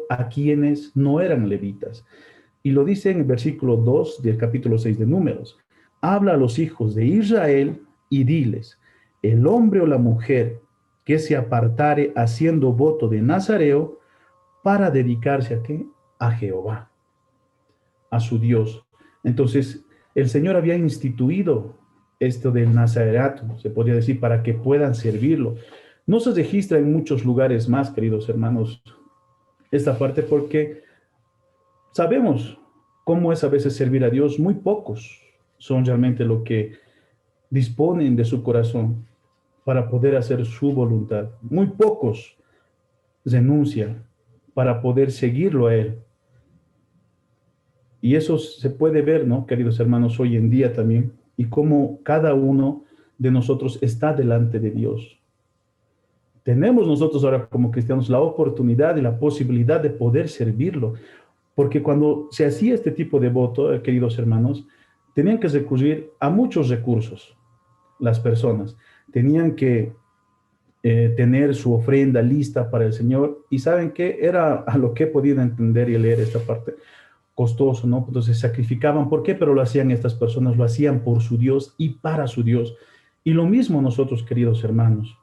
a quienes no eran levitas. Y lo dice en el versículo 2 del capítulo 6 de Números. Habla a los hijos de Israel y diles, el hombre o la mujer que se apartare haciendo voto de Nazareo para dedicarse a qué? A Jehová, a su Dios. Entonces, el Señor había instituido esto del Nazarato, se podría decir, para que puedan servirlo. No se registra en muchos lugares más, queridos hermanos, esta parte porque sabemos cómo es a veces servir a Dios. Muy pocos son realmente lo que disponen de su corazón para poder hacer su voluntad. Muy pocos renuncian para poder seguirlo a Él. Y eso se puede ver, ¿no, queridos hermanos, hoy en día también, y cómo cada uno de nosotros está delante de Dios. Tenemos nosotros ahora como cristianos la oportunidad y la posibilidad de poder servirlo, porque cuando se hacía este tipo de voto, queridos hermanos, tenían que recurrir a muchos recursos las personas. Tenían que tener su ofrenda lista para el Señor, y ¿saben qué? Era a lo que he podido entender y leer esta parte costoso, ¿no? Entonces sacrificaban. ¿Por qué? Pero lo hacían estas personas, lo hacían por su Dios y para su Dios. Y lo mismo nosotros, queridos hermanos,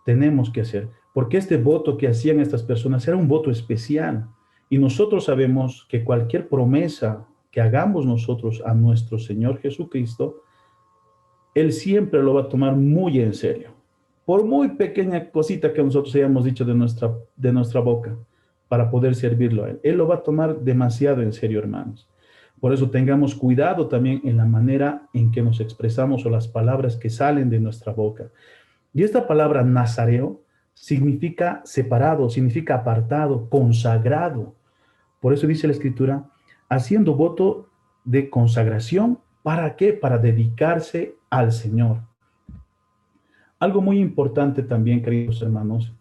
tenemos que hacer, porque este voto que hacían estas personas era un voto especial. Y nosotros sabemos que cualquier promesa que hagamos nosotros a nuestro Señor Jesucristo, Él siempre lo va a tomar muy en serio. Por muy pequeña cosita que nosotros hayamos dicho de nuestra boca, para poder servirlo a Él, Él lo va a tomar demasiado en serio, hermanos. Por eso tengamos cuidado también en la manera en que nos expresamos o las palabras que salen de nuestra boca. Y esta palabra nazareo significa separado, significa apartado, consagrado. Por eso dice la Escritura, haciendo voto de consagración. ¿Para qué? Para dedicarse al Señor. Algo muy importante también, queridos hermanos,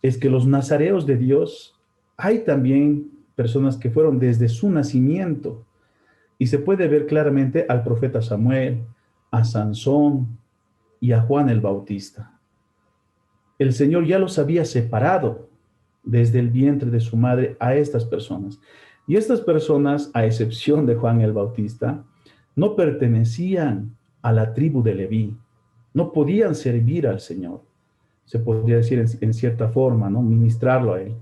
es que los nazareos de Dios, hay también personas que fueron desde su nacimiento. Y se puede ver claramente al profeta Samuel, a Sansón y a Juan el Bautista. El Señor ya los había separado desde el vientre de su madre a estas personas. Y estas personas, a excepción de Juan el Bautista, no pertenecían a la tribu de Leví, no podían servir al Señor, se podría decir en cierta forma, ¿no? Ministrarlo a Él.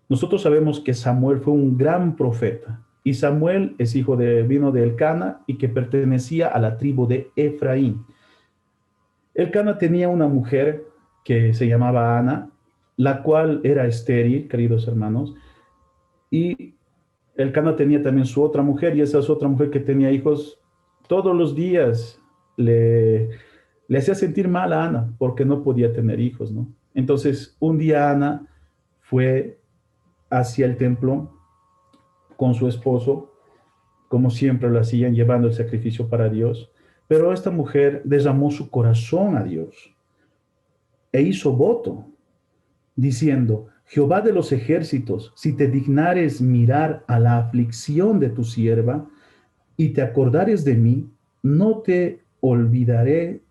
Nosotros sabemos que Samuel fue un gran profeta, y Samuel es vino de Elcana y que pertenecía a la tribu de Efraín. Elcana tenía una mujer que se llamaba Ana, la cual era estéril, queridos hermanos, y Elcana tenía también su otra mujer, y esa es otra mujer que tenía hijos. Todos los días le hacía sentir mal a Ana porque no podía tener hijos, ¿no? Entonces, un día Ana fue hacia el templo con su esposo, como siempre lo hacían, llevando el sacrificio para Dios, pero esta mujer derramó su corazón a Dios e hizo voto, diciendo, Jehová de los ejércitos, si te dignares mirar a la aflicción de tu sierva y te acordares de mí, no te olvidaré,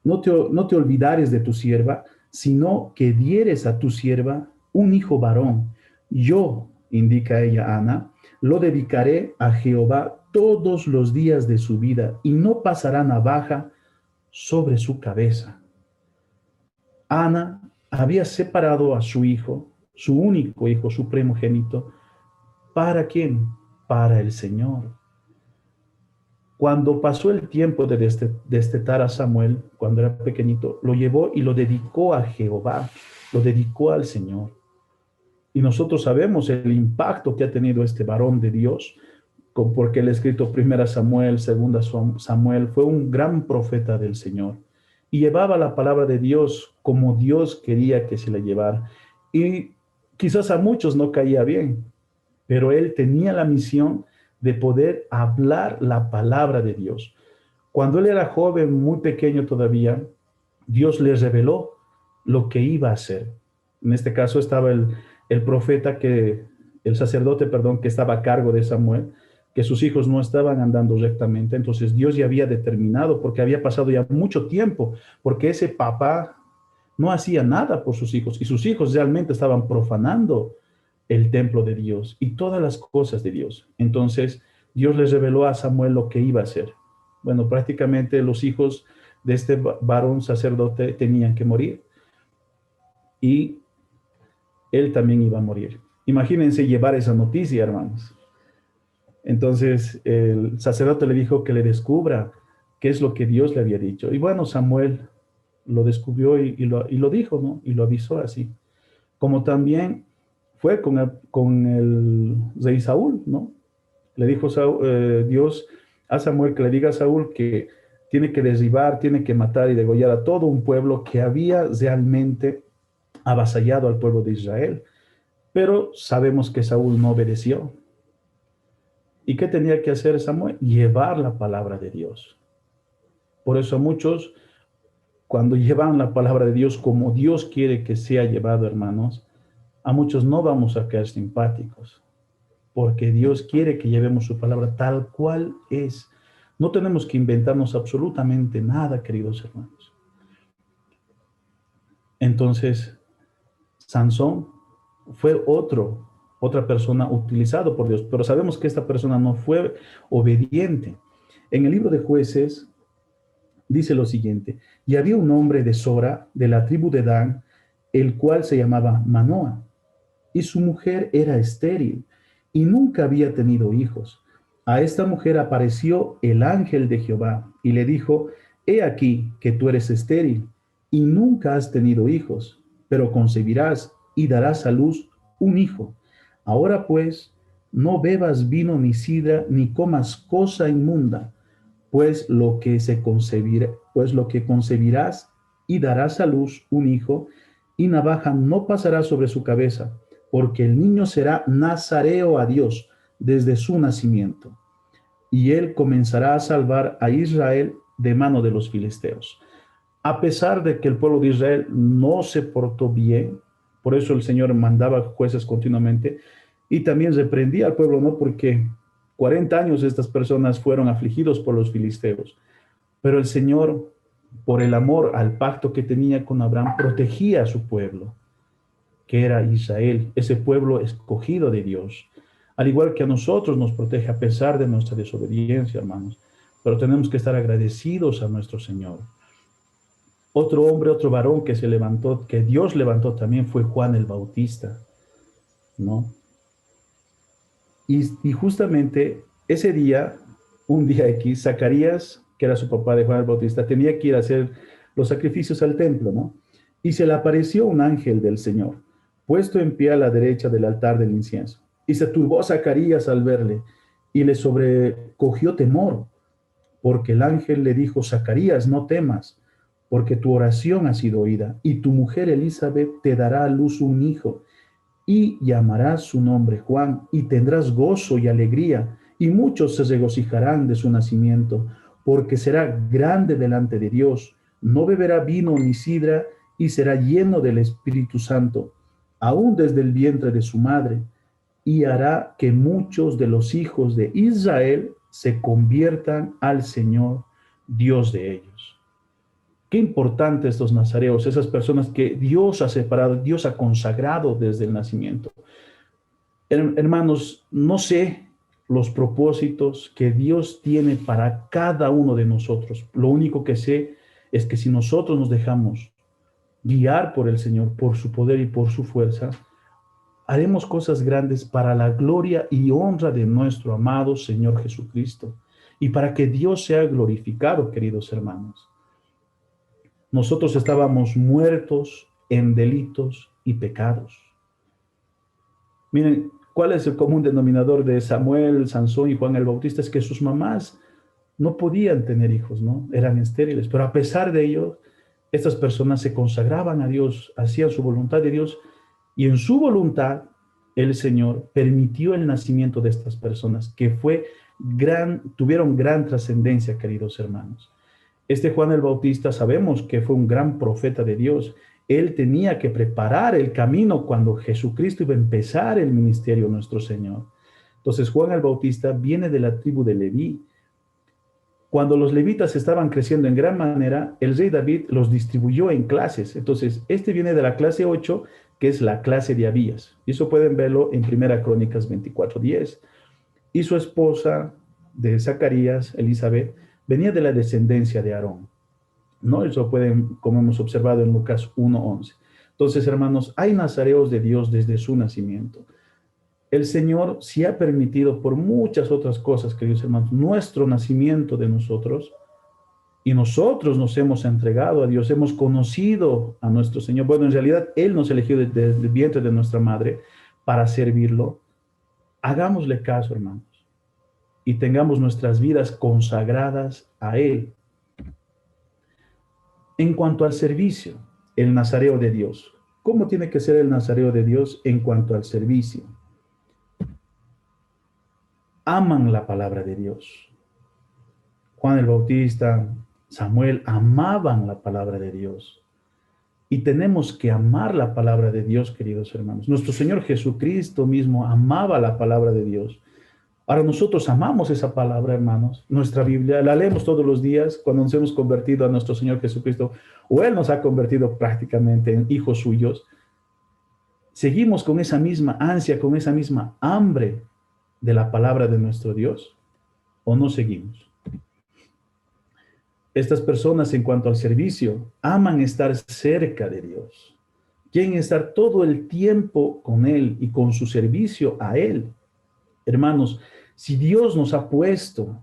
no te olvidares de tu sierva, sino que dieres a tu sierva un hijo varón. Yo, indica ella Ana, lo dedicaré a Jehová todos los días de su vida y no pasará navaja sobre su cabeza. Ana había separado a su hijo, su único hijo, su primogénito. ¿Para quién? Para el Señor. Cuando pasó el tiempo de destetar a Samuel, cuando era pequeñito, lo llevó y lo dedicó a Jehová, lo dedicó al Señor. Y nosotros sabemos el impacto que ha tenido este varón de Dios, porque el escrito 1 Samuel, 2 Samuel, fue un gran profeta del Señor. Y llevaba la palabra de Dios como Dios quería que se la llevara. Y quizás a muchos no caía bien, pero él tenía la misión de poder hablar la palabra de Dios. Cuando él era joven, muy pequeño todavía, Dios le reveló lo que iba a hacer. En este caso estaba el profeta el sacerdote, perdón, que estaba a cargo de Samuel, que sus hijos no estaban andando rectamente. Entonces Dios ya había determinado, porque había pasado ya mucho tiempo, porque ese papá no hacía nada por sus hijos y sus hijos realmente estaban profanando el templo de Dios y todas las cosas de Dios. Entonces Dios les reveló a Samuel lo que iba a hacer. Bueno, prácticamente los hijos de este varón sacerdote tenían que morir y él también iba a morir. Imagínense llevar esa noticia, hermanos. Entonces el sacerdote le dijo que le descubra qué es lo que Dios le había dicho. Y bueno, Samuel lo descubrió y lo dijo, ¿no? Y lo avisó así. Como también fue con el rey Saúl, ¿no? Le dijo Dios a Samuel que le diga a Saúl que tiene que derribar, tiene que matar y degollar a todo un pueblo que había realmente avasallado al pueblo de Israel. Pero sabemos que Saúl no obedeció. ¿Y qué tenía que hacer Samuel? Llevar la palabra de Dios. Por eso muchos, cuando llevan la palabra de Dios como Dios quiere que sea llevado, hermanos, a muchos no vamos a quedar simpáticos, porque Dios quiere que llevemos su palabra tal cual es. No tenemos que inventarnos absolutamente nada, queridos hermanos. Entonces, Sansón fue otra persona utilizado por Dios, pero sabemos que esta persona no fue obediente. En el libro de Jueces dice lo siguiente: y había un hombre de Sora, de la tribu de Dan, el cual se llamaba Manoa, y su mujer era estéril, y nunca había tenido hijos. A esta mujer apareció el ángel de Jehová, y le dijo: he aquí que tú eres estéril, y nunca has tenido hijos, pero concebirás y darás a luz un hijo. Ahora pues, no bebas vino ni sidra, ni comas cosa inmunda, pues lo que concebirás y darás a luz un hijo, y navaja no pasará sobre su cabeza, porque el niño será nazareo a Dios desde su nacimiento, y él comenzará a salvar a Israel de mano de los filisteos. A pesar de que el pueblo de Israel no se portó bien, por eso el Señor mandaba jueces continuamente y también reprendía al pueblo, ¿no? Porque 40 años estas personas fueron afligidos por los filisteos. Pero el Señor, por el amor al pacto que tenía con Abraham, protegía a su pueblo, que era Israel, ese pueblo escogido de Dios. Al igual que a nosotros nos protege a pesar de nuestra desobediencia, hermanos. Pero tenemos que estar agradecidos a nuestro Señor. Otro hombre, otro varón que se levantó, que Dios levantó también, fue Juan el Bautista, ¿no? Y justamente ese día, un día X, Zacarías, que era su papá de Juan el Bautista, tenía que ir a hacer los sacrificios al templo, ¿no? Y se le apareció un ángel del Señor, puesto en pie a la derecha del altar del incienso. Y se turbó Zacarías al verle, y le sobrecogió temor, porque el ángel le dijo: Zacarías, no temas, porque tu oración ha sido oída, y tu mujer Elizabeth te dará a luz un hijo, y llamarás su nombre Juan, y tendrás gozo y alegría, y muchos se regocijarán de su nacimiento, porque será grande delante de Dios, no beberá vino ni sidra, y será lleno del Espíritu Santo, aún desde el vientre de su madre, y hará que muchos de los hijos de Israel se conviertan al Señor, Dios de ellos. Qué importante estos nazareos, esas personas que Dios ha separado, Dios ha consagrado desde el nacimiento. Hermanos, no sé los propósitos que Dios tiene para cada uno de nosotros. Lo único que sé es que si nosotros nos dejamos guiar por el Señor, por su poder y por su fuerza, haremos cosas grandes para la gloria y honra de nuestro amado Señor Jesucristo y para que Dios sea glorificado, queridos hermanos. Nosotros estábamos muertos en delitos y pecados. Miren, ¿cuál es el común denominador de Samuel, Sansón y Juan el Bautista? Es que sus mamás no podían tener hijos, ¿no? Eran estériles, pero a pesar de ello, estas personas se consagraban a Dios, hacían su voluntad de Dios, y en su voluntad el Señor permitió el nacimiento de estas personas, que tuvieron gran trascendencia, queridos hermanos. Este Juan el Bautista sabemos que fue un gran profeta de Dios. Él tenía que preparar el camino cuando Jesucristo iba a empezar el ministerio nuestro Señor. Entonces Juan el Bautista viene de la tribu de Leví. Cuando los levitas estaban creciendo en gran manera, el rey David los distribuyó en clases. Entonces, este viene de la clase 8, que es la clase de Abías. Y eso pueden verlo en Primera Crónicas 24:10. Y su esposa de Zacarías, Elizabeth, venía de la descendencia de Aarón. ¿No? Eso pueden, como hemos observado en Lucas 1:11. Entonces, hermanos, hay nazareos de Dios desde su nacimiento. El Señor sí ha permitido por muchas otras cosas, queridos hermanos, nuestro nacimiento de nosotros, y nosotros nos hemos entregado a Dios, hemos conocido a nuestro Señor. Bueno, en realidad Él nos eligió desde el vientre de nuestra madre para servirlo. Hagámosle caso, hermanos, y tengamos nuestras vidas consagradas a Él. En cuanto al servicio, el nazareo de Dios. ¿Cómo tiene que ser el nazareo de Dios en cuanto al servicio? Aman la palabra de Dios. Juan el Bautista, Samuel amaban la palabra de Dios. Y tenemos que amar la palabra de Dios, queridos hermanos. Nuestro Señor Jesucristo mismo amaba la palabra de Dios. Ahora nosotros amamos esa palabra, hermanos. Nuestra Biblia la leemos todos los días cuando nos hemos convertido a nuestro Señor Jesucristo, o Él nos ha convertido prácticamente en hijos suyos. Seguimos con esa misma ansia, con esa misma hambre de la palabra de nuestro Dios, o no seguimos. Estas personas, en cuanto al servicio, aman estar cerca de Dios. Quieren estar todo el tiempo con Él y con su servicio a Él. Hermanos, si Dios nos ha puesto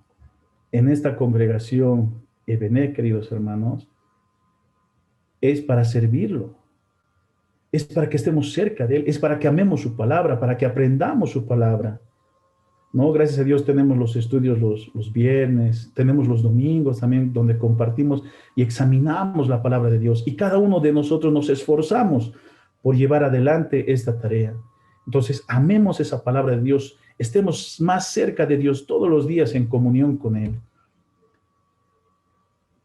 en esta congregación, Ebené, queridos hermanos, es para servirlo. Es para que estemos cerca de Él. Es para que amemos su palabra, para que aprendamos su palabra. No, gracias a Dios tenemos los estudios los viernes, tenemos los domingos también donde compartimos y examinamos la palabra de Dios. Y cada uno de nosotros nos esforzamos por llevar adelante esta tarea. Entonces, amemos esa palabra de Dios, estemos más cerca de Dios todos los días en comunión con Él.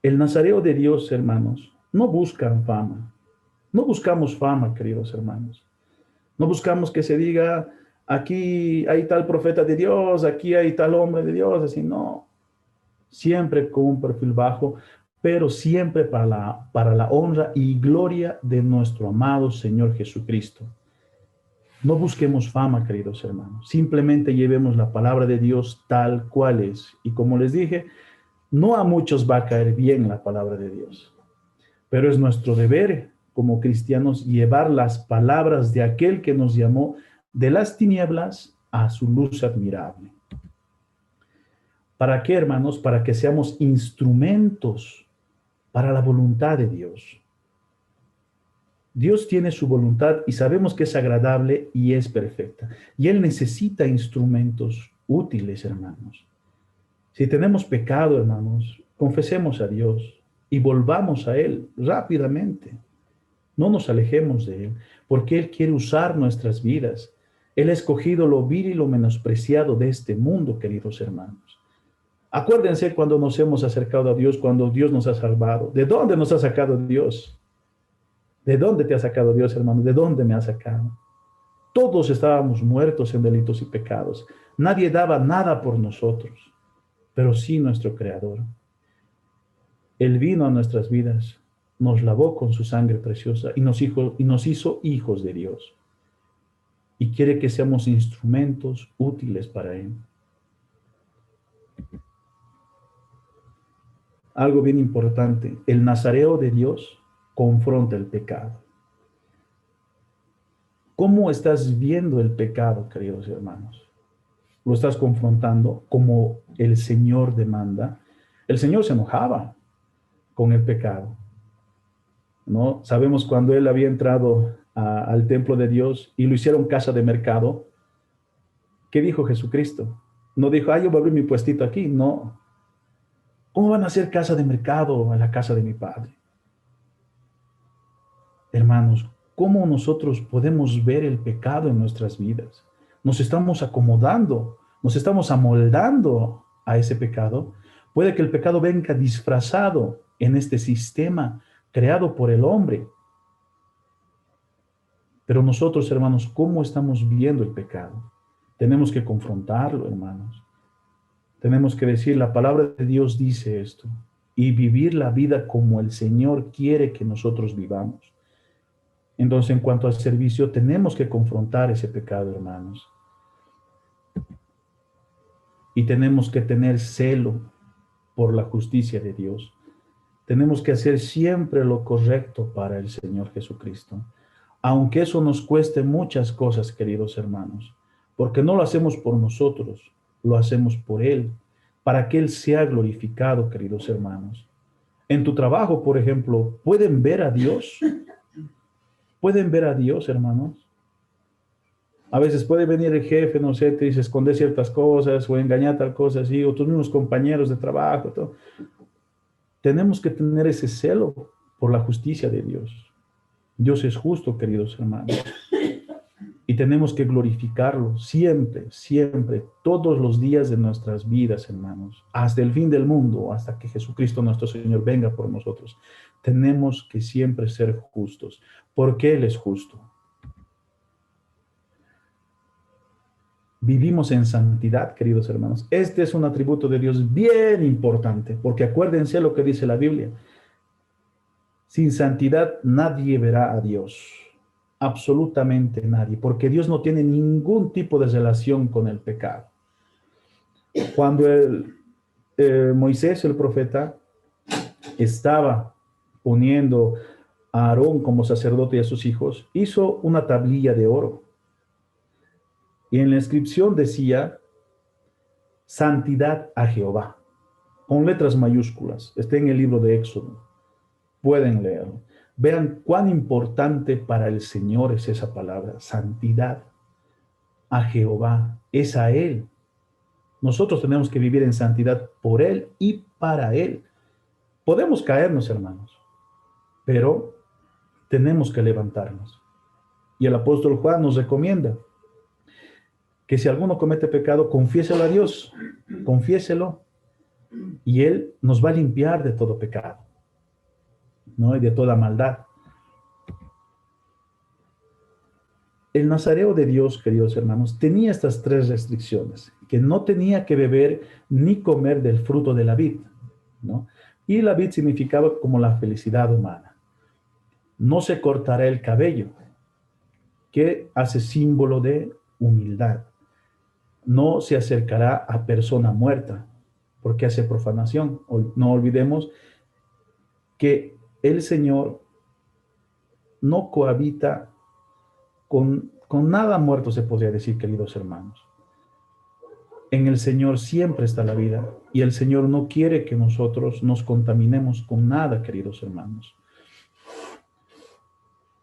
El nazareo de Dios, hermanos, no buscan fama. No buscamos fama, queridos hermanos. No buscamos que se diga, aquí hay tal profeta de Dios, aquí hay tal hombre de Dios, así no. Siempre con un perfil bajo, pero siempre para la honra y gloria de nuestro amado Señor Jesucristo. No busquemos fama, queridos hermanos. Simplemente llevemos la palabra de Dios tal cual es. Y como les dije, no a muchos va a caer bien la palabra de Dios, pero es nuestro deber como cristianos llevar las palabras de aquel que nos llamó de las tinieblas a su luz admirable. ¿Para qué, hermanos? Para que seamos instrumentos para la voluntad de Dios. Dios tiene su voluntad y sabemos que es agradable y es perfecta. Y Él necesita instrumentos útiles, hermanos. Si tenemos pecado, hermanos, confesemos a Dios y volvamos a Él rápidamente. No nos alejemos de Él, porque Él quiere usar nuestras vidas. Él ha escogido lo vil y lo menospreciado de este mundo, queridos hermanos. Acuérdense cuando nos hemos acercado a Dios, cuando Dios nos ha salvado. ¿De dónde nos ha sacado Dios? ¿De dónde te ha sacado Dios, hermano? ¿De dónde me ha sacado? Todos estábamos muertos en delitos y pecados. Nadie daba nada por nosotros, pero sí nuestro Creador. Él vino a nuestras vidas, nos lavó con su sangre preciosa y nos hizo hijos de Dios. Y quiere que seamos instrumentos útiles para Él. Algo bien importante, el nazareo de Dios confronta el pecado. ¿Cómo estás viendo el pecado, queridos hermanos? ¿Lo estás confrontando como el Señor demanda? El Señor se enojaba con el pecado, ¿no? Sabemos cuando Él había entrado al templo de Dios y lo hicieron casa de mercado, ¿qué dijo Jesucristo? No dijo, yo voy a abrir mi puestito aquí, no. ¿Cómo van a hacer casa de mercado a la casa de mi Padre? Hermanos, ¿cómo nosotros podemos ver el pecado en nuestras vidas? Nos estamos acomodando, nos estamos amoldando a ese pecado. Puede que el pecado venga disfrazado en este sistema creado por el hombre. Pero nosotros, hermanos, ¿cómo estamos viendo el pecado? Tenemos que confrontarlo, hermanos. Tenemos que decir, la palabra de Dios dice esto, y vivir la vida como el Señor quiere que nosotros vivamos. Entonces, en cuanto al servicio, tenemos que confrontar ese pecado, hermanos. Y tenemos que tener celo por la justicia de Dios. Tenemos que hacer siempre lo correcto para el Señor Jesucristo. Aunque eso nos cueste muchas cosas, queridos hermanos, porque no lo hacemos por nosotros, lo hacemos por Él, para que Él sea glorificado, queridos hermanos. En tu trabajo, por ejemplo, ¿pueden ver a Dios? ¿Pueden ver a Dios, hermanos? A veces puede venir el jefe, no sé, te dice esconder ciertas cosas o engañar tal cosa así, o tus mismos compañeros de trabajo, todo. Tenemos que tener ese celo por la justicia de Dios. Dios es justo, queridos hermanos, y tenemos que glorificarlo siempre, siempre, todos los días de nuestras vidas, hermanos, hasta el fin del mundo, hasta que Jesucristo nuestro Señor venga por nosotros. Tenemos que siempre ser justos, porque Él es justo. Vivimos en santidad, queridos hermanos. Este es un atributo de Dios bien importante, porque acuérdense lo que dice la Biblia. Sin santidad nadie verá a Dios, absolutamente nadie, porque Dios no tiene ningún tipo de relación con el pecado. Cuando Moisés, el profeta, estaba poniendo a Aarón como sacerdote y a sus hijos, hizo una tablilla de oro. Y en la inscripción decía, santidad a Jehová, con letras mayúsculas. Está en el libro de Éxodo. Pueden leerlo. Vean cuán importante para el Señor es esa palabra, santidad a Jehová, es a Él. Nosotros tenemos que vivir en santidad por Él y para Él. Podemos caernos, hermanos, pero tenemos que levantarnos. Y el apóstol Juan nos recomienda que si alguno comete pecado, confiéselo a Dios, confiéselo, y Él nos va a limpiar de todo pecado, ¿no? Y de toda maldad. El nazareo de Dios, queridos hermanos, tenía estas tres restricciones, que no tenía que beber ni comer del fruto de la vid, ¿no? Y la vid significaba como la felicidad humana. No se cortará el cabello, que hace símbolo de humildad. No se acercará a persona muerta, porque hace profanación. No olvidemos que el Señor no cohabita con nada muerto, se podría decir, queridos hermanos. En el Señor siempre está la vida y el Señor no quiere que nosotros nos contaminemos con nada, queridos hermanos.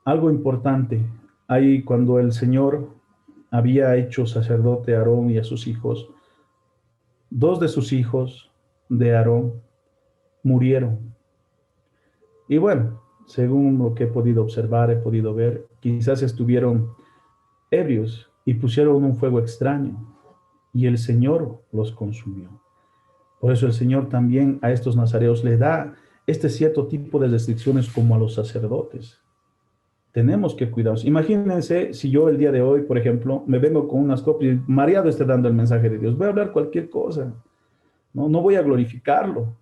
Algo importante, ahí cuando el Señor había hecho sacerdote a Aarón y a sus hijos, dos de sus hijos de Aarón murieron. Y bueno, según lo que he podido observar, he podido ver, quizás estuvieron ebrios y pusieron un fuego extraño y el Señor los consumió. Por eso el Señor también a estos nazareos le da este cierto tipo de restricciones como a los sacerdotes. Tenemos que cuidarnos. Imagínense si yo el día de hoy, por ejemplo, me vengo con unas copias y mareado esté dando el mensaje de Dios. Voy a hablar cualquier cosa. No voy a glorificarlo.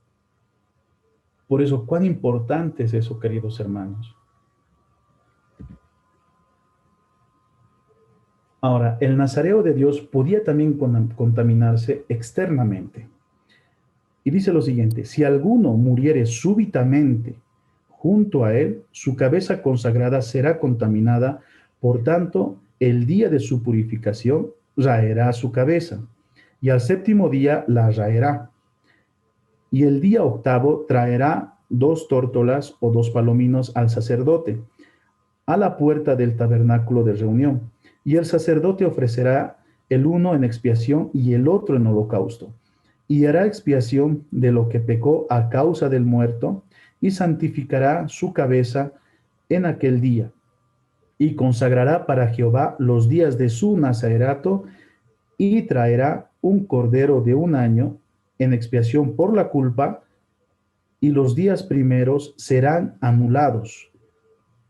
Por eso, cuán importante es eso, queridos hermanos. Ahora, el nazareo de Dios podía también contaminarse externamente. Y dice lo siguiente, si alguno muriere súbitamente junto a él, su cabeza consagrada será contaminada, por tanto, el día de su purificación raerá su cabeza, y al séptimo día la raerá. Y el día octavo traerá 2 tórtolas o 2 palominos al sacerdote, a la puerta del tabernáculo de reunión, y el sacerdote ofrecerá el uno en expiación y el otro en holocausto, y hará expiación de lo que pecó a causa del muerto, y santificará su cabeza en aquel día, y consagrará para Jehová los días de su nazarerato, y traerá un cordero de 1 año en expiación por la culpa, y los días primeros serán anulados,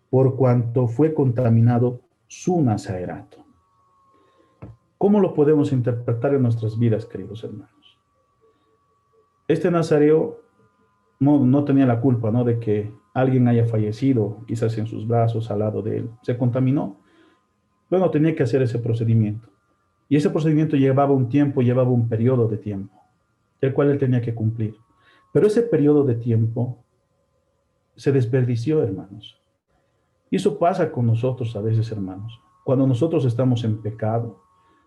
por cuanto fue contaminado su nazarerato. ¿Cómo lo podemos interpretar en nuestras vidas, queridos hermanos? Este nazareo no tenía la culpa, ¿no? De que alguien haya fallecido, quizás en sus brazos, al lado de él. Se contaminó. Bueno, tenía que hacer ese procedimiento. Y ese procedimiento llevaba un tiempo, llevaba un periodo de tiempo, el cual él tenía que cumplir. Pero ese periodo de tiempo se desperdició, hermanos. Y eso pasa con nosotros a veces, hermanos. Cuando nosotros estamos en pecado,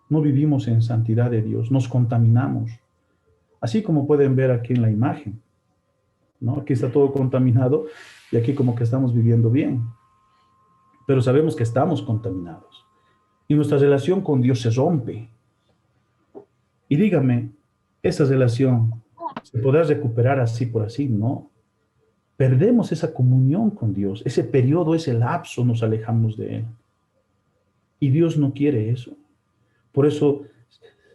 no vivimos en santidad de Dios, nos contaminamos. Así como pueden ver aquí en la imagen, ¿no? Aquí está todo contaminado y aquí como que estamos viviendo bien. Pero sabemos que estamos contaminados. Y nuestra relación con Dios se rompe. Y dígame, ¿esa relación se podrá recuperar así por así? No. Perdemos esa comunión con Dios. Ese periodo, ese lapso, nos alejamos de Él. Y Dios no quiere eso. Por eso,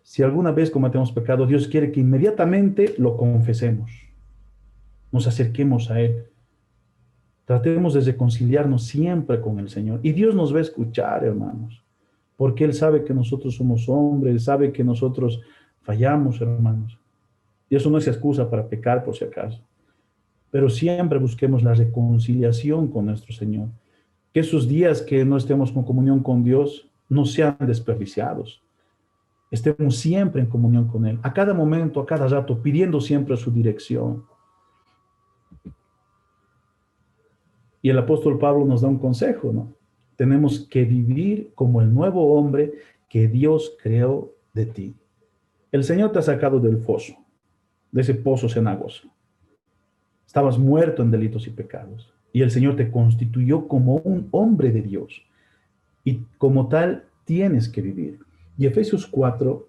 si alguna vez cometemos pecado, Dios quiere que inmediatamente lo confesemos, nos acerquemos a Él, tratemos de reconciliarnos siempre con el Señor. Y Dios nos va a escuchar, hermanos, porque Él sabe que nosotros somos hombres, Él sabe que nosotros fallamos, hermanos. Y eso no es excusa para pecar, por si acaso. Pero siempre busquemos la reconciliación con nuestro Señor. Que esos días que no estemos con comunión con Dios no sean desperdiciados. Estemos siempre en comunión con Él, a cada momento, a cada rato, pidiendo siempre su dirección. Y el apóstol Pablo nos da un consejo, ¿no? Tenemos que vivir como el nuevo hombre que Dios creó de ti. El Señor te ha sacado del foso, de ese pozo cenagoso. Estabas muerto en delitos y pecados. Y el Señor te constituyó como un hombre de Dios. Y como tal, tienes que vivir. Y Efesios 4,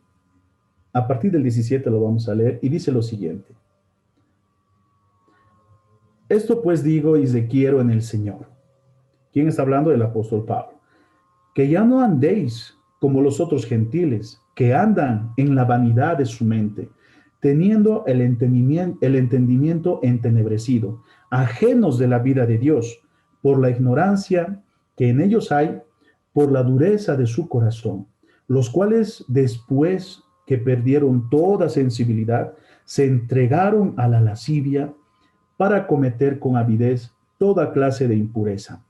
a partir del 17 lo vamos a leer, y dice lo siguiente. Esto pues digo y requiero en el Señor. ¿Quién está hablando? El apóstol Pablo. Que ya no andéis como los otros gentiles, que andan en la vanidad de su mente, teniendo el entendimiento entenebrecido, ajenos de la vida de Dios, por la ignorancia que en ellos hay, por la dureza de su corazón, los cuales después que perdieron toda sensibilidad, se entregaron a la lascivia para cometer con avidez toda clase de impureza.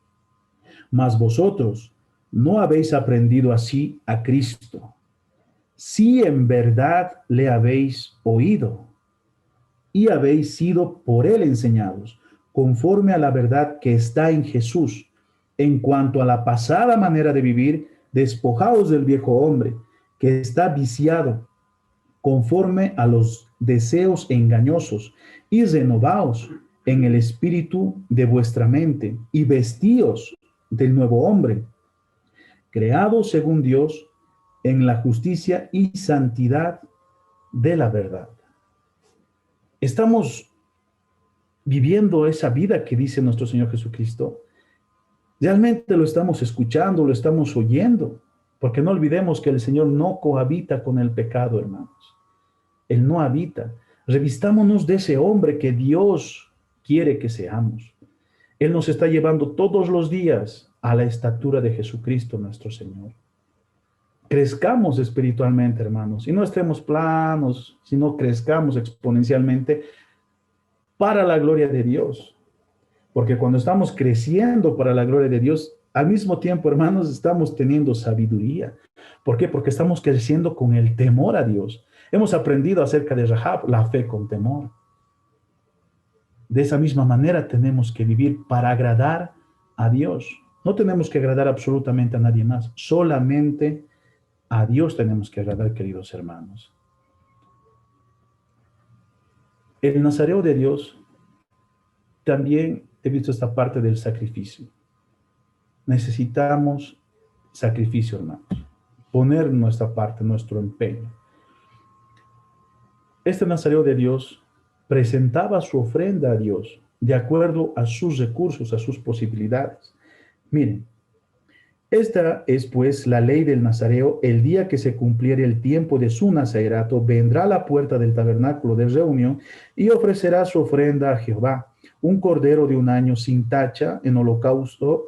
Mas vosotros no habéis aprendido así a Cristo, si en verdad le habéis oído y habéis sido por él enseñados, conforme a la verdad que está en Jesús. En cuanto a la pasada manera de vivir, despojaos del viejo hombre, que está viciado conforme a los deseos engañosos, y renovaos en el espíritu de vuestra mente, y vestíos del nuevo hombre, creado según Dios en la justicia y santidad de la verdad. Estamos viviendo esa vida que dice nuestro Señor Jesucristo. Realmente lo estamos escuchando, lo estamos oyendo, porque no olvidemos que el Señor no cohabita con el pecado, hermanos. Él no habita. Revistámonos de ese hombre que Dios quiere que seamos. Él nos está llevando todos los días a la estatura de Jesucristo, nuestro Señor. Crezcamos espiritualmente, hermanos, y no estemos planos, sino crezcamos exponencialmente para la gloria de Dios. Porque cuando estamos creciendo para la gloria de Dios, al mismo tiempo, hermanos, estamos teniendo sabiduría. ¿Por qué? Porque estamos creciendo con el temor a Dios. Hemos aprendido acerca de Rahab, la fe con temor. De esa misma manera tenemos que vivir para agradar a Dios. No tenemos que agradar absolutamente a nadie más, solamente a Dios tenemos que agradar, queridos hermanos. El nazareo de Dios, también he visto esta parte del sacrificio. Necesitamos sacrificio, hermanos. Poner nuestra parte, nuestro empeño. Este nazareo de Dios presentaba su ofrenda a Dios de acuerdo a sus recursos, a sus posibilidades. Miren, esta es pues la ley del nazareo. El día que se cumpliere el tiempo de su nazarerato, vendrá a la puerta del tabernáculo de reunión y ofrecerá su ofrenda a Jehová, un cordero de un año sin tacha en holocausto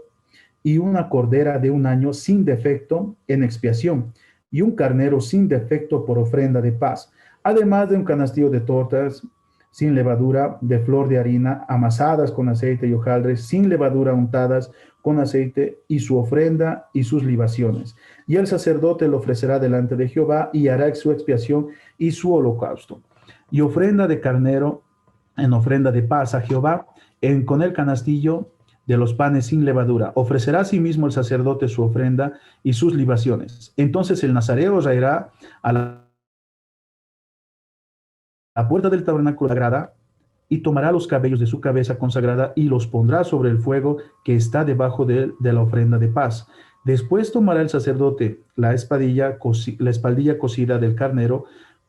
y una cordera de un año sin defecto en expiación y un carnero sin defecto por ofrenda de paz, además de un canastillo de tortas sin levadura, de flor de harina, amasadas con aceite y hojaldres, sin levadura, untadas con aceite, y su ofrenda y sus libaciones. Y el sacerdote lo ofrecerá delante de Jehová y hará su expiación y su holocausto. Y ofrenda de carnero en ofrenda de paz a Jehová, con el canastillo de los panes sin levadura. Ofrecerá a sí mismo el sacerdote su ofrenda y sus libaciones. Entonces el nazareo traerá a la puerta del tabernáculo sagrada y tomará los cabellos de su cabeza consagrada y los pondrá sobre el fuego que está debajo de la ofrenda de paz. Después tomará el sacerdote la espaldilla cocida del carnero,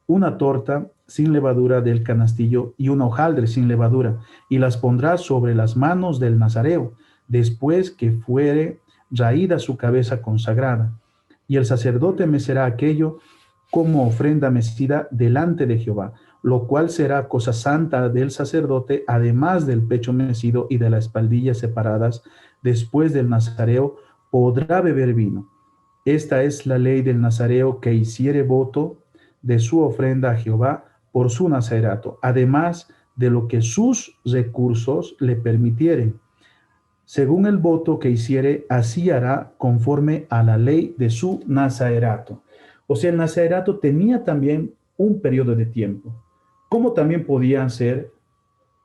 una torta sin levadura del canastillo y un hojaldre sin levadura, y las pondrá sobre las manos del nazareo, después que fuere raída su cabeza consagrada. Y el sacerdote mecerá aquello como ofrenda mecida delante de Jehová, lo cual será cosa santa del sacerdote, además del pecho mecido y de la espaldilla separadas. Después del nazareo podrá beber vino. Esta es la ley del nazareo que hiciere voto de su ofrenda a Jehová por su nazarato, además de lo que sus recursos le permitieren. Según el voto que hiciere, así hará conforme a la ley de su nazarato. O sea, el nazarato tenía también un periodo de tiempo, como también podían ser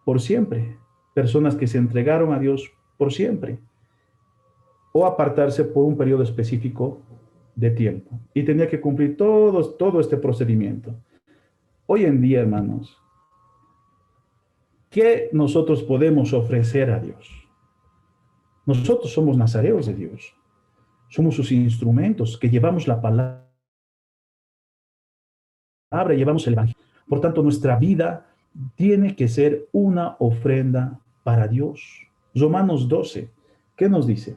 por siempre, personas que se entregaron a Dios por siempre, o apartarse por un periodo específico de tiempo. Y tenía que cumplir todo este procedimiento. Hoy en día, hermanos, ¿qué nosotros podemos ofrecer a Dios? Nosotros somos nazareos de Dios. Somos sus instrumentos que llevamos la palabra, llevamos el evangelio. Por tanto, nuestra vida tiene que ser una ofrenda para Dios. Romanos 12, ¿qué nos dice?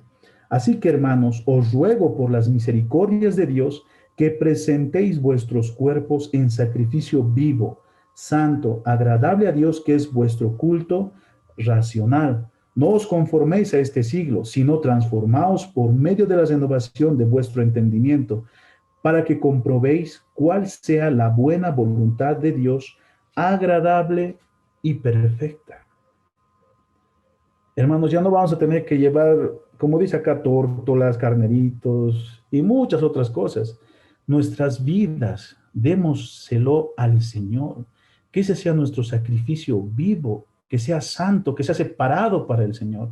Así que, hermanos, os ruego por las misericordias de Dios que presentéis vuestros cuerpos en sacrificio vivo, santo, agradable a Dios, que es vuestro culto racional. No os conforméis a este siglo, sino transformaos por medio de la renovación de vuestro entendimiento, para que comprobéis cuál sea la buena voluntad de Dios, agradable y perfecta. Hermanos, ya no vamos a tener que llevar, como dice acá, tórtolas, carneritos y muchas otras cosas. Nuestras vidas, démoselo al Señor. Que ese sea nuestro sacrificio vivo, que sea santo, que sea separado para el Señor.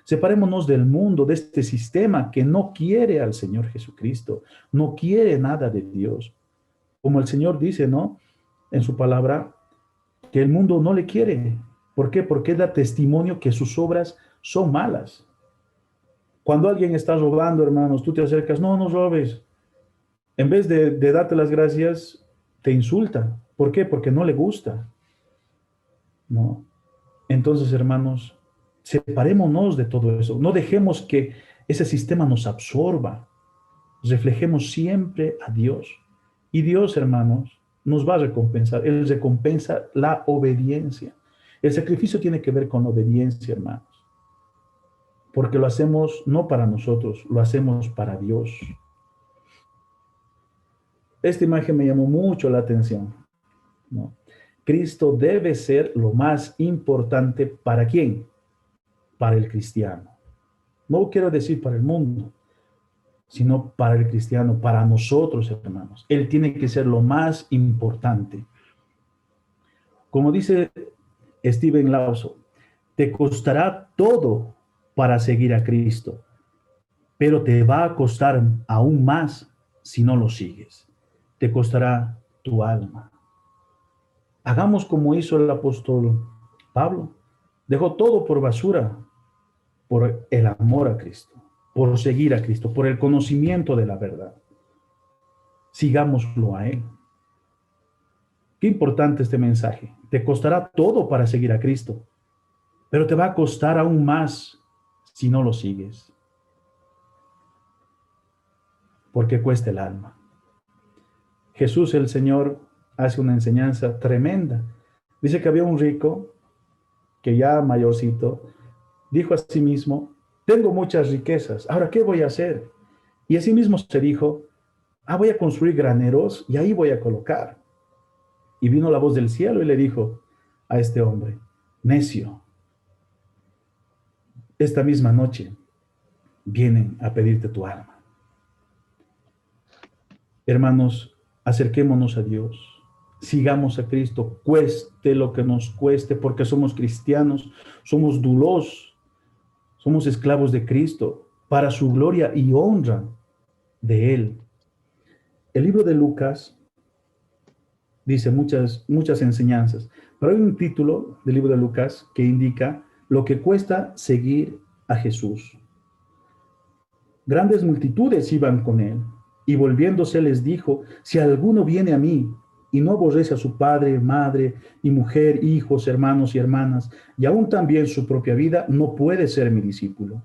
Separémonos del mundo, de este sistema que no quiere al Señor Jesucristo, no quiere nada de Dios. Como el Señor dice, ¿no? En su palabra, que el mundo no le quiere. ¿Por qué? Porque da testimonio que sus obras son malas. Cuando alguien está robando, hermanos, tú te acercas, no, no robes. En vez de darte las gracias, te insulta. ¿Por qué? Porque no le gusta. ¿No? Entonces, hermanos, separémonos de todo eso. No dejemos que ese sistema nos absorba. Reflejemos siempre a Dios. Y Dios, hermanos, nos va a recompensar. Él recompensa la obediencia. El sacrificio tiene que ver con obediencia, hermanos. Porque lo hacemos no para nosotros, lo hacemos para Dios. Esta imagen me llamó mucho la atención, ¿no? Cristo debe ser lo más importante para ¿quién? Para el cristiano. No quiero decir para el mundo, sino para el cristiano, para nosotros, hermanos. Él tiene que ser lo más importante. Como dice Stephen Lawson, te costará todo para seguir a Cristo, pero te va a costar aún más si no lo sigues. Te costará tu alma. Hagamos como hizo el apóstol Pablo. Dejó todo por basura, por el amor a Cristo, por seguir a Cristo, por el conocimiento de la verdad. Sigámoslo a Él. Qué importante este mensaje. Te costará todo para seguir a Cristo, pero te va a costar aún más si no lo sigues, porque cuesta el alma. Jesús el Señor hace una enseñanza tremenda. Dice que había un rico que ya mayorcito dijo a sí mismo, tengo muchas riquezas, ahora ¿qué voy a hacer? Y así mismo se dijo, voy a construir graneros y ahí voy a colocar. Y vino la voz del cielo y le dijo, a este hombre: necio, esta misma noche vienen a pedirte tu alma. Hermanos, acerquémonos a Dios, sigamos a Cristo, cueste lo que nos cueste, porque somos cristianos, somos dulos, somos esclavos de Cristo, para su gloria y honra de Él. El libro de Lucas dice muchas enseñanzas, pero hay un título del libro de Lucas que indica lo que cuesta seguir a Jesús. Grandes multitudes iban con él, y volviéndose les dijo: si alguno viene a mí y no aborrece a su padre, madre y mujer, hijos, hermanos y hermanas, y aún también su propia vida, no puede ser mi discípulo.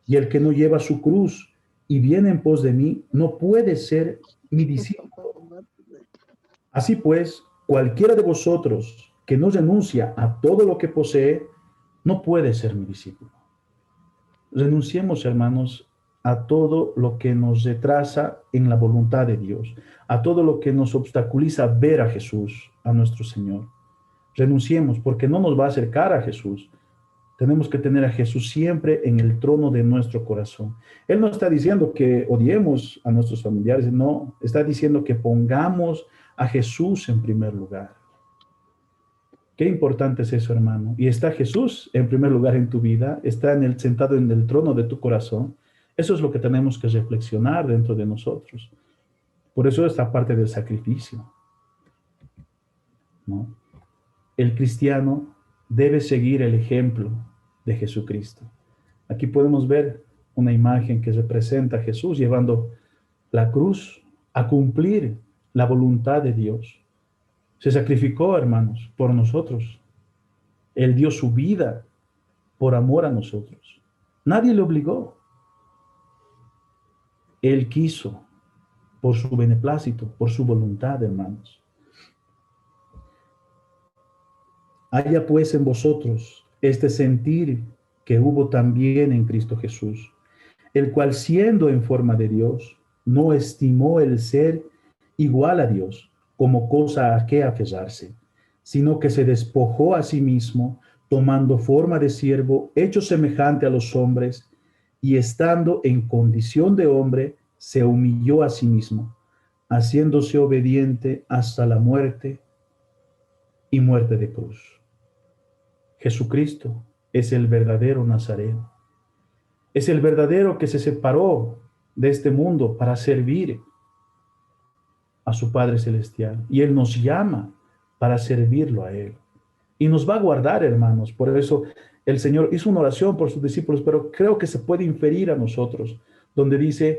Y el que no lleva su cruz y viene en pos de mí, no puede ser mi discípulo. Así pues, cualquiera de vosotros que no renuncia a todo lo que posee, no puede ser mi discípulo. Renunciemos, hermanos, a todo lo que nos retrasa en la voluntad de Dios, a todo lo que nos obstaculiza ver a Jesús, a nuestro Señor. Renunciemos, porque no nos va a acercar a Jesús. Tenemos que tener a Jesús siempre en el trono de nuestro corazón. Él no está diciendo que odiemos a nuestros familiares, no, está diciendo que pongamos a Jesús en primer lugar. Qué importante es eso, hermano. Y está Jesús en primer lugar en tu vida, está sentado en el trono de tu corazón. Eso es lo que tenemos que reflexionar dentro de nosotros. Por eso esta parte del sacrificio, ¿no? El cristiano debe seguir el ejemplo de Jesucristo. Aquí podemos ver una imagen que representa a Jesús llevando la cruz a cumplir la voluntad de Dios. Se sacrificó, hermanos, por nosotros. Él dio su vida por amor a nosotros. Nadie le obligó. Él quiso, por su beneplácito, por su voluntad, hermanos. Haya pues en vosotros este sentir que hubo también en Cristo Jesús, el cual, siendo en forma de Dios, no estimó el ser igual a Dios como cosa a que aferrarse, sino que se despojó a sí mismo, tomando forma de siervo, hecho semejante a los hombres, y estando en condición de hombre, se humilló a sí mismo, haciéndose obediente hasta la muerte y muerte de cruz. Jesucristo es el verdadero Nazareno. Es el verdadero que se separó de este mundo para servir a su Padre Celestial. Y Él nos llama para servirlo a Él. Y nos va a guardar, hermanos. Por eso el Señor hizo una oración por sus discípulos, pero creo que se puede inferir a nosotros, donde dice: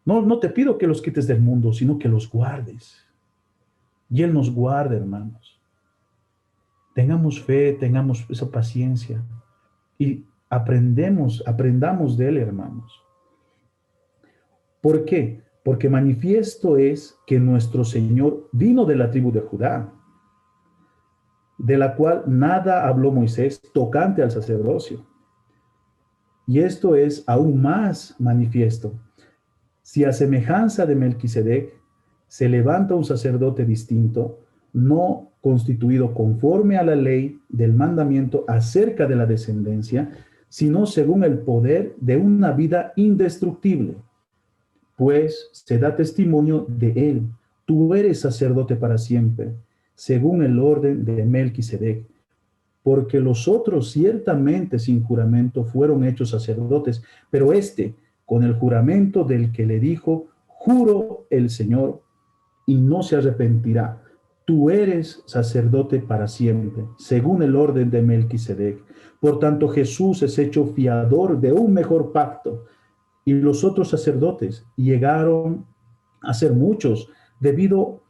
no te pido que los quites del mundo, sino que los guardes. Y Él nos guarda, hermanos. Tengamos fe, tengamos esa paciencia y aprendamos de Él, hermanos. ¿Por qué? Porque manifiesto es que nuestro Señor vino de la tribu de Judá, de la cual nada habló Moisés tocante al sacerdocio. Y esto es aún más manifiesto. Si a semejanza de Melquisedec se levanta un sacerdote distinto, no constituido conforme a la ley del mandamiento acerca de la descendencia, sino según el poder de una vida indestructible, pues se da testimonio de él: tú eres sacerdote para siempre, según el orden de Melquisedec, porque los otros ciertamente sin juramento fueron hechos sacerdotes, pero este con el juramento del que le dijo: juro el Señor, y no se arrepentirá, tú eres sacerdote para siempre, según el orden de Melquisedec. Por tanto, Jesús es hecho fiador de un mejor pacto, y los otros sacerdotes llegaron a ser muchos, debido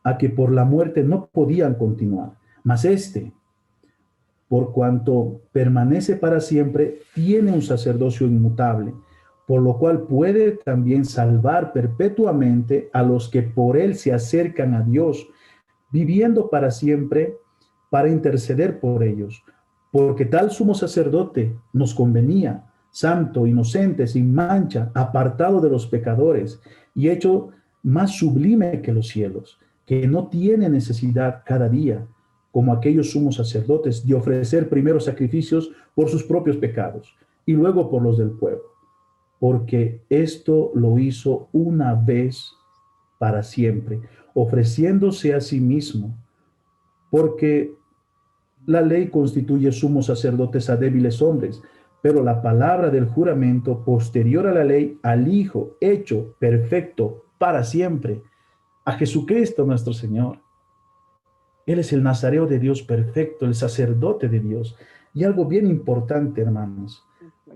a que por la muerte no podían continuar. Mas este, por cuanto permanece para siempre, tiene un sacerdocio inmutable, por lo cual puede también salvar perpetuamente a los que por él se acercan a Dios, viviendo para siempre para interceder por ellos. Porque tal sumo sacerdote nos convenía, santo, inocente, sin mancha, apartado de los pecadores y hecho más sublime que los cielos, que no tiene necesidad cada día, como aquellos sumos sacerdotes, de ofrecer primero sacrificios por sus propios pecados y luego por los del pueblo, porque esto lo hizo una vez para siempre, ofreciéndose a sí mismo, porque la ley constituye sumos sacerdotes a débiles hombres, pero la palabra del juramento posterior a la ley, al Hijo hecho perfecto para siempre, a Jesucristo nuestro Señor. Él es el Nazareo de Dios perfecto, el sacerdote de Dios. Y algo bien importante, hermanos,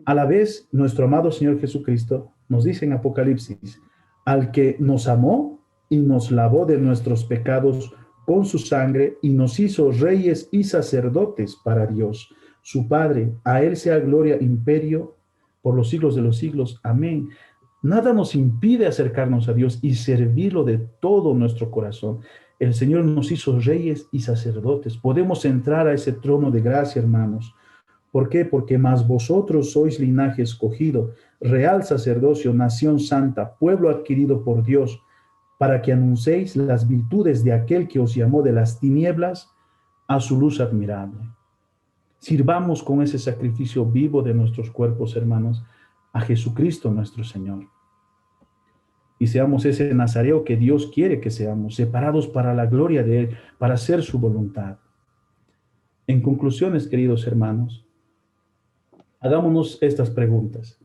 a la vez nuestro amado Señor Jesucristo nos dice en Apocalipsis, al que nos amó y nos lavó de nuestros pecados con su sangre y nos hizo reyes y sacerdotes para Dios, su Padre. A él sea gloria, imperio, por los siglos de los siglos. Amén. Nada nos impide acercarnos a Dios y servirlo de todo nuestro corazón. El Señor nos hizo reyes y sacerdotes. Podemos entrar a ese trono de gracia, hermanos. ¿Por qué? Porque más vosotros sois linaje escogido, real sacerdocio, nación santa, pueblo adquirido por Dios, para que anunciéis las virtudes de aquel que os llamó de las tinieblas a su luz admirable. Sirvamos con ese sacrificio vivo de nuestros cuerpos, hermanos, a Jesucristo nuestro Señor. Y seamos ese nazareo que Dios quiere que seamos, separados para la gloria de Él, para hacer su voluntad. En conclusiones, queridos hermanos, hagámonos estas preguntas.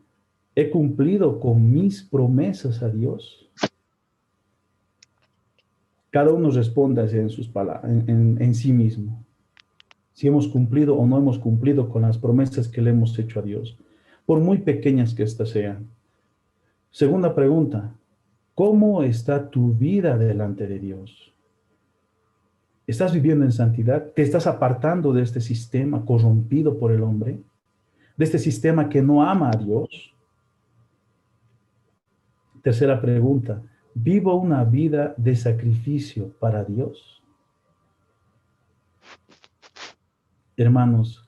¿He cumplido con mis promesas a Dios? Cada uno responda en sus palabras, en sí mismo. Si hemos cumplido o no hemos cumplido con las promesas que le hemos hecho a Dios, por muy pequeñas que éstas sean. Segunda pregunta, ¿cómo está tu vida delante de Dios? ¿Estás viviendo en santidad? ¿Te estás apartando de este sistema corrompido por el hombre? ¿De este sistema que no ama a Dios? Tercera pregunta, ¿vivo una vida de sacrificio para Dios? Hermanos,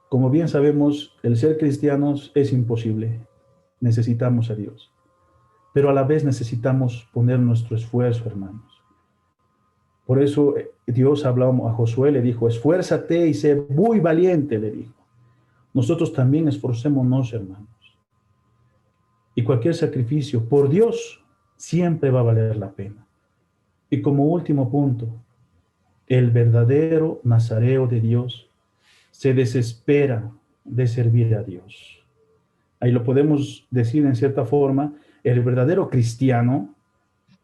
como bien sabemos, el ser cristianos es imposible. Necesitamos a Dios. Pero a la vez necesitamos poner nuestro esfuerzo, hermanos. Por eso Dios habló a Josué, le dijo, esfuérzate y sé muy valiente, le dijo. Nosotros también esforcémonos, hermanos. Y cualquier sacrificio por Dios siempre va a valer la pena. Y como último punto, el verdadero nazareo de Dios se desespera de servir a Dios. Ahí lo podemos decir en cierta forma, el verdadero cristiano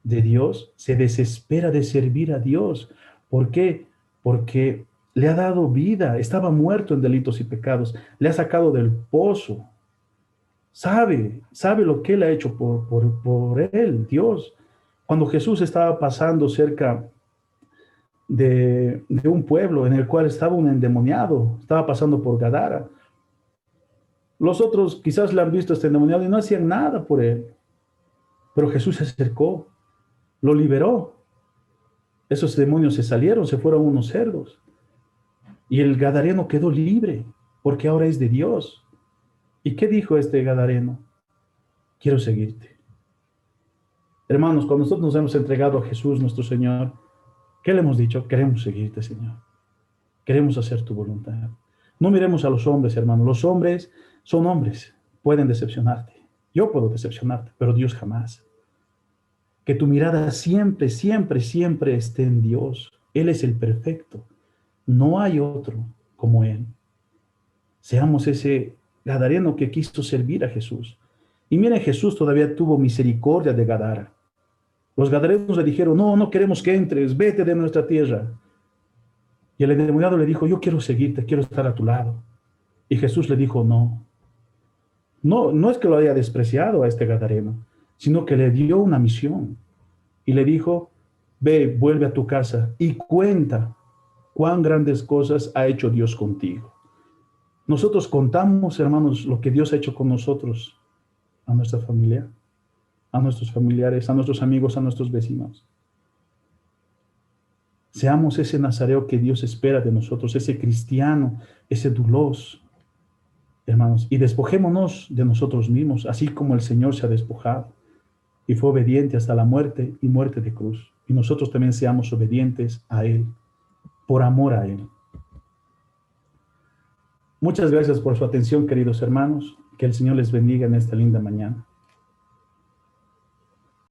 de Dios se desespera de servir a Dios. ¿Por qué? Porque le ha dado vida, estaba muerto en delitos y pecados, le ha sacado del pozo. Sabe lo que él ha hecho por él, Dios. Cuando Jesús estaba pasando cerca de un pueblo en el cual estaba un endemoniado, estaba pasando por Gadara. Los otros quizás le han visto a este endemoniado y no hacían nada por él. Pero Jesús se acercó, lo liberó. Esos demonios se salieron, se fueron unos cerdos. Y el gadareno quedó libre, porque ahora es de Dios. ¿Y qué dijo este gadareno? Quiero seguirte. Hermanos, cuando nosotros nos hemos entregado a Jesús, nuestro Señor, ¿qué le hemos dicho? Queremos seguirte, Señor. Queremos hacer tu voluntad. No miremos a los hombres, hermanos. Los hombres son hombres, pueden decepcionarte. Yo puedo decepcionarte, pero Dios jamás. Que tu mirada siempre, siempre, siempre esté en Dios. Él es el perfecto. No hay otro como Él. Seamos ese gadareno que quiso servir a Jesús. Y miren, Jesús todavía tuvo misericordia de Gadara. Los gadarenos le dijeron, no queremos que entres, vete de nuestra tierra. Y el endemoniado le dijo, yo quiero seguirte, quiero estar a tu lado. Y Jesús le dijo, no es que lo haya despreciado a este gadareno, sino que le dio una misión. Y le dijo, ve, vuelve a tu casa y cuenta cuán grandes cosas ha hecho Dios contigo. Nosotros contamos, hermanos, lo que Dios ha hecho con nosotros, a nuestra familia, a nuestros familiares, a nuestros amigos, a nuestros vecinos. Seamos ese nazareo que Dios espera de nosotros, ese cristiano, ese dulos, hermanos, y despojémonos de nosotros mismos, así como el Señor se ha despojado y fue obediente hasta la muerte y muerte de cruz. Y nosotros también seamos obedientes a Él. por amor a Él. Muchas gracias por su atención, queridos hermanos. Que el Señor les bendiga en esta linda mañana.